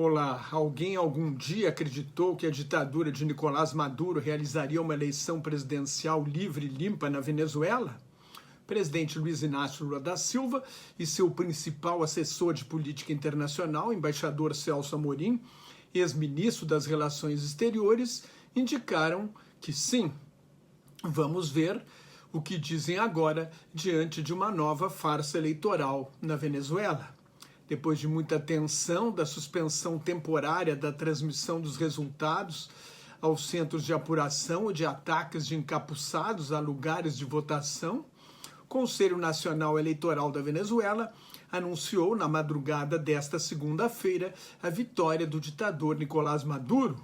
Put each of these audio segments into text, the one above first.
Olá, alguém algum dia acreditou que a ditadura de Nicolás Maduro realizaria uma eleição presidencial livre e limpa na Venezuela? Presidente Luiz Inácio Lula da Silva e seu principal assessor de política internacional, embaixador Celso Amorim, ex-ministro das Relações Exteriores, indicaram que sim. Vamos ver o que dizem agora diante de uma nova farsa eleitoral na Venezuela. Depois de muita tensão da suspensão temporária da transmissão dos resultados aos centros de apuração e de ataques de encapuçados a lugares de votação, o Conselho Nacional Eleitoral da Venezuela anunciou na madrugada desta segunda-feira a vitória do ditador Nicolás Maduro.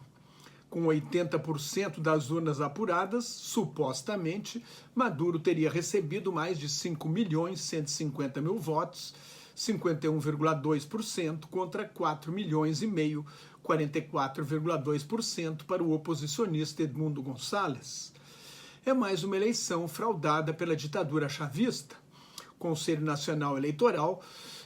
Com 80% das urnas apuradas, supostamente, Maduro teria recebido mais de 5.150.000 votos, 51,2% contra 4 milhões e meio, 44,2% para o oposicionista Edmundo Gonçalves. É mais uma eleição fraudada pela ditadura chavista. O Conselho Nacional Eleitoral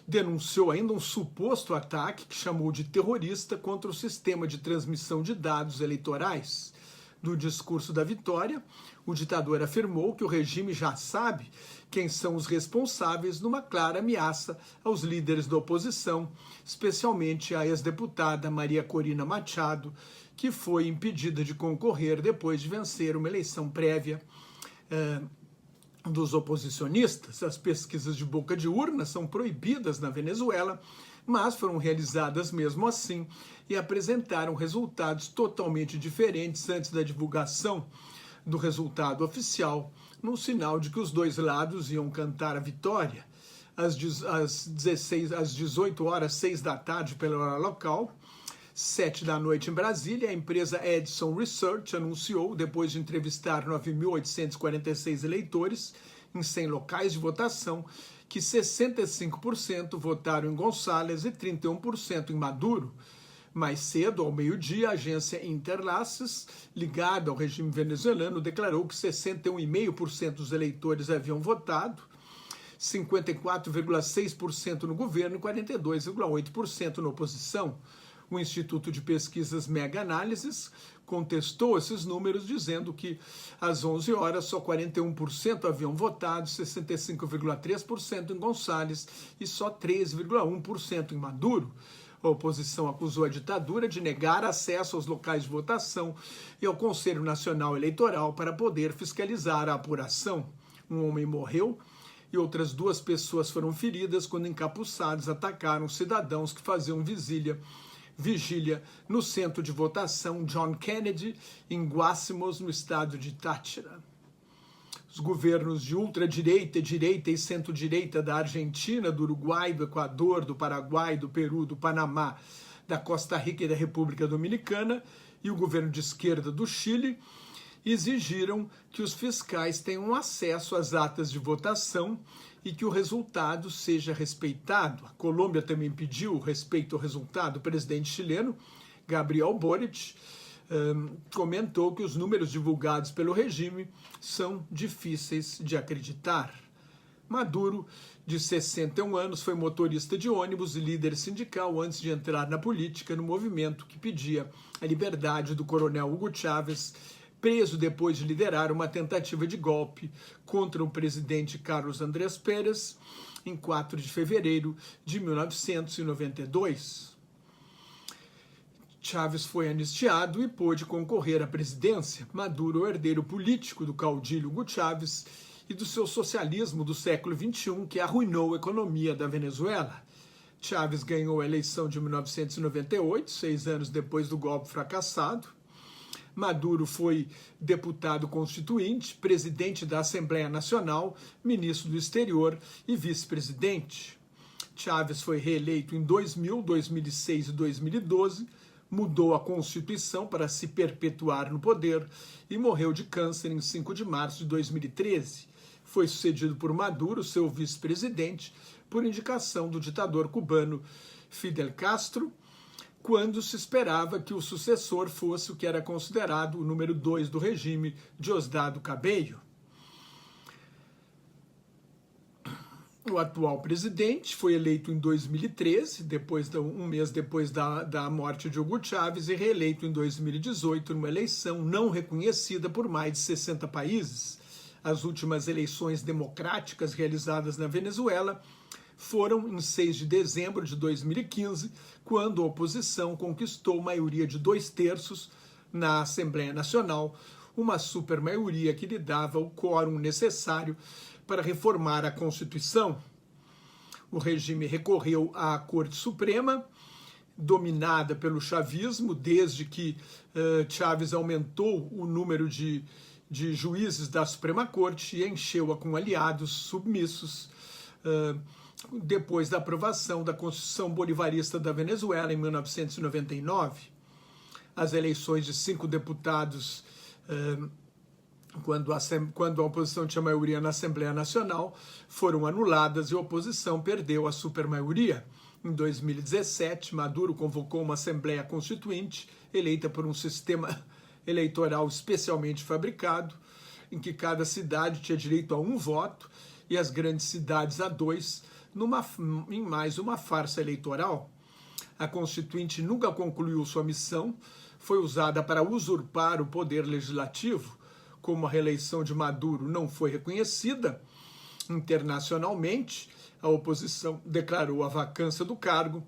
denunciou ainda um suposto ataque que chamou de terrorista contra o sistema de transmissão de dados eleitorais. No discurso da vitória, o ditador afirmou que o regime já sabe quem são os responsáveis numa clara ameaça aos líderes da oposição, especialmente a ex-deputada Maria Corina Machado, que foi impedida de concorrer depois de vencer uma eleição prévia dos oposicionistas. As pesquisas de boca de urna são proibidas na Venezuela, mas foram realizadas mesmo assim e apresentaram resultados totalmente diferentes antes da divulgação do resultado oficial, num sinal de que os dois lados iam cantar a vitória. Às 18 horas, 6 da tarde, pela hora local, 7 da noite em Brasília, a empresa Edison Research anunciou, depois de entrevistar 9.846 eleitores em 100 locais de votação, que 65% votaram em Gonçalves e 31% em Maduro. Mais cedo, ao meio-dia, a agência Interlaces, ligada ao regime venezuelano, declarou que 61,5% dos eleitores haviam votado, 54,6% no governo e 42,8% na oposição. O Instituto de Pesquisas Mega Análises contestou esses números, dizendo que às 11 horas só 41% haviam votado, 65,3% em Gonçalves e só 13,1% em Maduro. A oposição acusou a ditadura de negar acesso aos locais de votação e ao Conselho Nacional Eleitoral para poder fiscalizar a apuração. Um homem morreu e outras 2 pessoas foram feridas quando encapuçados atacaram cidadãos que faziam vigília no centro de votação John Kennedy, em Guácimos, no estado de Táchira. Os governos de ultradireita, direita e centro-direita da Argentina, do Uruguai, do Equador, do Paraguai, do Peru, do Panamá, da Costa Rica e da República Dominicana, e o governo de esquerda do Chile, exigiram que os fiscais tenham acesso às atas de votação e que o resultado seja respeitado. A Colômbia também pediu respeito ao resultado. O presidente chileno, Gabriel Boric, comentou que os números divulgados pelo regime são difíceis de acreditar. Maduro, de 61 anos, foi motorista de ônibus e líder sindical antes de entrar na política, no movimento que pedia a liberdade do coronel Hugo Chávez, preso depois de liderar uma tentativa de golpe contra o presidente Carlos Andrés Pérez em 4 de fevereiro de 1992. Chávez foi anistiado e pôde concorrer à presidência. Maduro, o herdeiro político do caudilho Hugo Chávez e do seu socialismo do século XXI, que arruinou a economia da Venezuela. Chávez ganhou a eleição de 1998, 6 anos depois do golpe fracassado. Maduro foi deputado constituinte, presidente da Assembleia Nacional, ministro do Exterior e vice-presidente. Chávez foi reeleito em 2000, 2006 e 2012, mudou a Constituição para se perpetuar no poder e morreu de câncer em 5 de março de 2013. Foi sucedido por Maduro, seu vice-presidente, por indicação do ditador cubano Fidel Castro, quando se esperava que o sucessor fosse o que era considerado o número 2 do regime, Diosdado Cabello. O atual presidente foi eleito em 2013, um mês depois da morte de Hugo Chávez, e reeleito em 2018 numa eleição não reconhecida por mais de 60 países. As últimas eleições democráticas realizadas na Venezuela foram em 6 de dezembro de 2015, quando a oposição conquistou maioria de 2/3 na Assembleia Nacional, uma supermaioria que lhe dava o quórum necessário para reformar a Constituição. O regime recorreu à Corte Suprema, dominada pelo chavismo, desde que Chávez aumentou o número de juízes da Suprema Corte e encheu-a com aliados submissos, depois da aprovação da Constituição Bolivarista da Venezuela em 1999. As eleições de 5 deputados, quando a oposição tinha maioria na Assembleia Nacional, foram anuladas e a oposição perdeu a supermaioria. Em 2017, Maduro convocou uma Assembleia Constituinte, eleita por um sistema eleitoral especialmente fabricado, em que cada cidade tinha direito a 1 voto e as grandes cidades a 2, em mais uma farsa eleitoral. A Constituinte nunca concluiu sua missão, foi usada para usurpar o poder legislativo. Como a reeleição de Maduro não foi reconhecida internacionalmente, a oposição declarou a vacância do cargo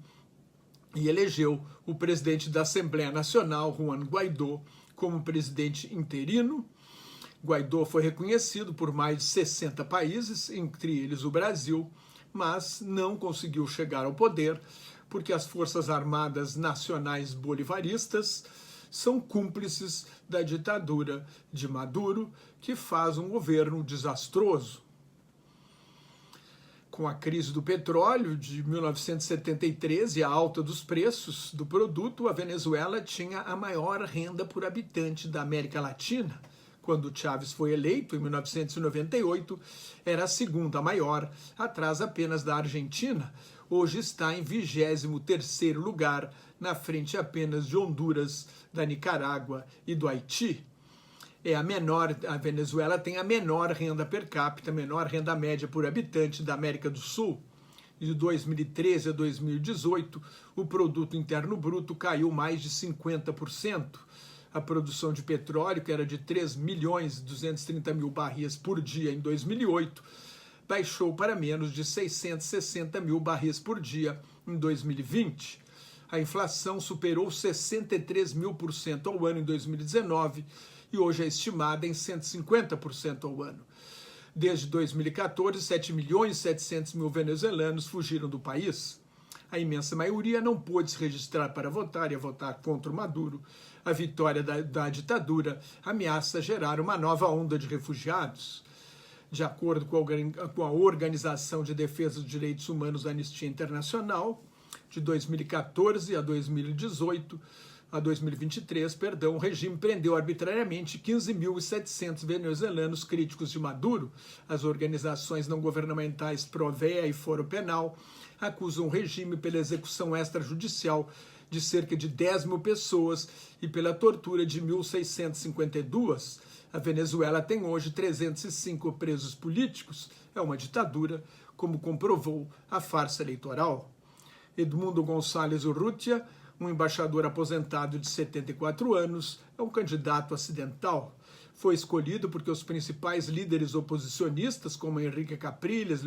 e elegeu o presidente da Assembleia Nacional, Juan Guaidó, como presidente interino. Guaidó foi reconhecido por mais de 60 países, entre eles o Brasil, mas não conseguiu chegar ao poder porque as Forças Armadas Nacionais Bolivaristas são cúmplices da ditadura de Maduro, que faz um governo desastroso. Com a crise do petróleo de 1973 e a alta dos preços do produto, a Venezuela tinha a maior renda por habitante da América Latina. Quando Chávez foi eleito, em 1998, era a segunda maior, atrás apenas da Argentina. Hoje está em 23º lugar, na frente apenas de Honduras, da Nicarágua e do Haiti. A Venezuela tem a menor renda per capita, a menor renda média por habitante da América do Sul. De 2013 a 2018, o produto interno bruto caiu mais de 50%. A produção de petróleo, que era de 3.230.000 barris por dia em 2008, baixou para menos de 660.000 barris por dia em 2020. A inflação superou 63.000% ao ano em 2019 e hoje é estimada em 150% ao ano. Desde 2014, 7.700.000 venezuelanos fugiram do país. A imensa maioria não pôde se registrar para votar e votar contra o Maduro. A vitória da ditadura ameaça gerar uma nova onda de refugiados. De acordo com a Organização de Defesa dos Direitos Humanos Anistia Internacional, de 2014 a 2023, o regime prendeu arbitrariamente 15.700 venezuelanos críticos de Maduro. As organizações não governamentais Provea e Foro Penal acusam o regime pela execução extrajudicial de cerca de 10.000 pessoas e pela tortura de 1.652. A Venezuela tem hoje 305 presos políticos. É uma ditadura, como comprovou a farsa eleitoral. Edmundo Gonçalves Urrutia, um embaixador aposentado de 74 anos, é um candidato acidental. Foi escolhido porque os principais líderes oposicionistas, como Henrique Capriles,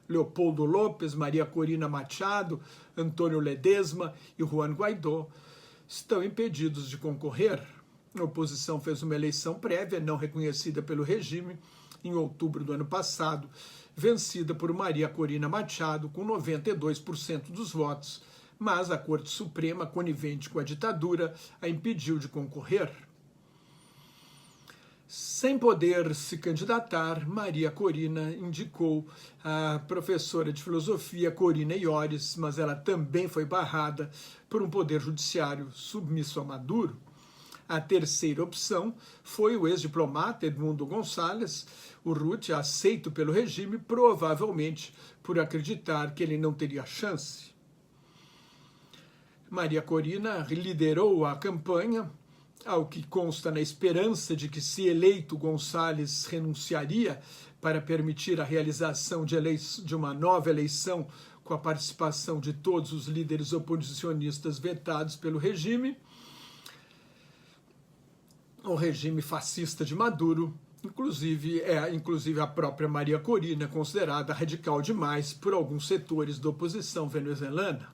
Leopoldo López, Maria Corina Machado, Antônio Ledesma e Juan Guaidó, estão impedidos de concorrer. A oposição fez uma eleição prévia, não reconhecida pelo regime, em outubro do ano passado, vencida por Maria Corina Machado, com 92% dos votos, mas a Corte Suprema, conivente com a ditadura, a impediu de concorrer. Sem poder se candidatar, Maria Corina indicou a professora de filosofia Corina Iores, mas ela também foi barrada por um poder judiciário submisso a Maduro. A terceira opção foi o ex-diplomata Edmundo Gonçalves Urrutia, aceito pelo regime, provavelmente por acreditar que ele não teria chance. Maria Corina liderou a campanha ao que consta na esperança de que, se eleito, Gonçalves renunciaria para permitir a realização de uma nova eleição com a participação de todos os líderes oposicionistas vetados pelo regime, o regime fascista de Maduro. Inclusive a própria Maria Corina é considerada radical demais por alguns setores da oposição venezuelana.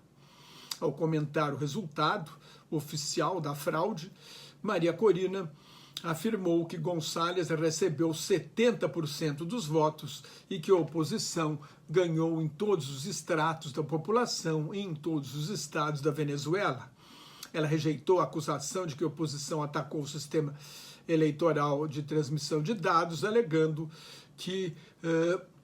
Ao comentar o resultado oficial da fraude, Maria Corina afirmou que Gonçalves recebeu 70% dos votos e que a oposição ganhou em todos os estratos da população e em todos os estados da Venezuela. Ela rejeitou a acusação de que a oposição atacou o sistema eleitoral de transmissão de dados, alegando que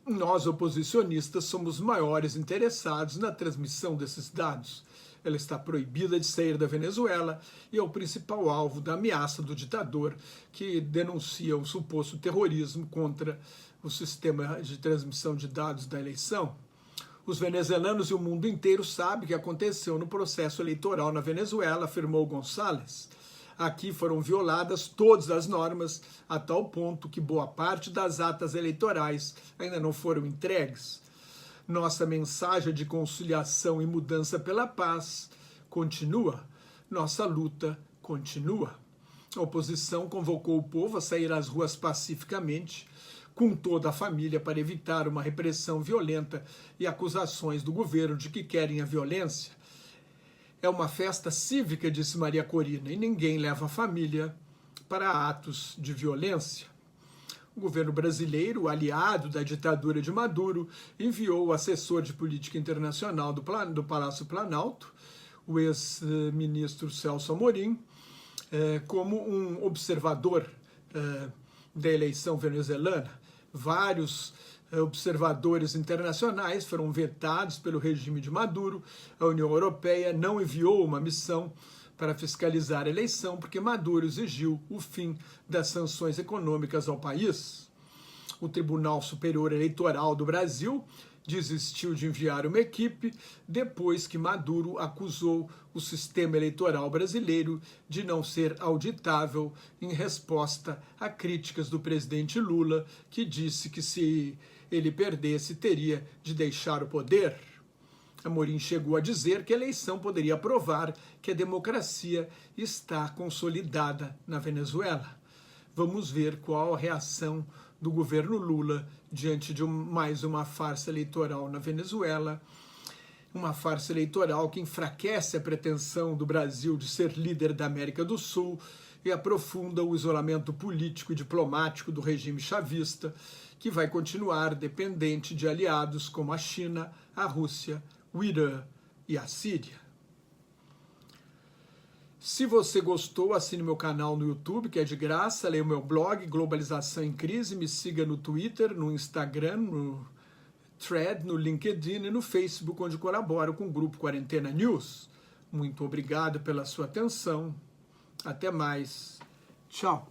nós, oposicionistas, somos maiores interessados na transmissão desses dados. Ela está proibida de sair da Venezuela e é o principal alvo da ameaça do ditador, que denuncia o suposto terrorismo contra o sistema de transmissão de dados da eleição. Os venezuelanos e o mundo inteiro sabem o que aconteceu no processo eleitoral na Venezuela, afirmou Gonçalves. Aqui foram violadas todas as normas, a tal ponto que boa parte das atas eleitorais ainda não foram entregues. Nossa mensagem de conciliação e mudança pela paz continua. Nossa luta continua. A oposição convocou o povo a sair às ruas pacificamente, com toda a família, para evitar uma repressão violenta e acusações do governo de que querem a violência. É uma festa cívica, disse Maria Corina, e ninguém leva a família para atos de violência. O governo brasileiro, aliado da ditadura de Maduro, enviou o assessor de política internacional do Palácio Planalto, o ex-ministro Celso Amorim, como um observador da eleição venezuelana. Vários observadores internacionais foram vetados pelo regime de Maduro. A União Europeia não enviou uma missão para fiscalizar a eleição, porque Maduro exigiu o fim das sanções econômicas ao país. O Tribunal Superior Eleitoral do Brasil desistiu de enviar uma equipe depois que Maduro acusou o sistema eleitoral brasileiro de não ser auditável, em resposta a críticas do presidente Lula, que disse que, se ele perdesse, teria de deixar o poder. Amorim chegou a dizer que a eleição poderia provar que a democracia está consolidada na Venezuela. Vamos ver qual a reação do governo Lula diante de mais uma farsa eleitoral na Venezuela, uma farsa eleitoral que enfraquece a pretensão do Brasil de ser líder da América do Sul e aprofunda o isolamento político e diplomático do regime chavista, que vai continuar dependente de aliados como a China, a Rússia, o Irã e a Síria. Se você gostou, assine meu canal no YouTube, que é de graça, leia o meu blog, Globalização em Crise, me siga no Twitter, no Instagram, no Thread, no LinkedIn e no Facebook, onde colaboro com o Grupo Quarentena News. Muito obrigado pela sua atenção. Até mais. Tchau.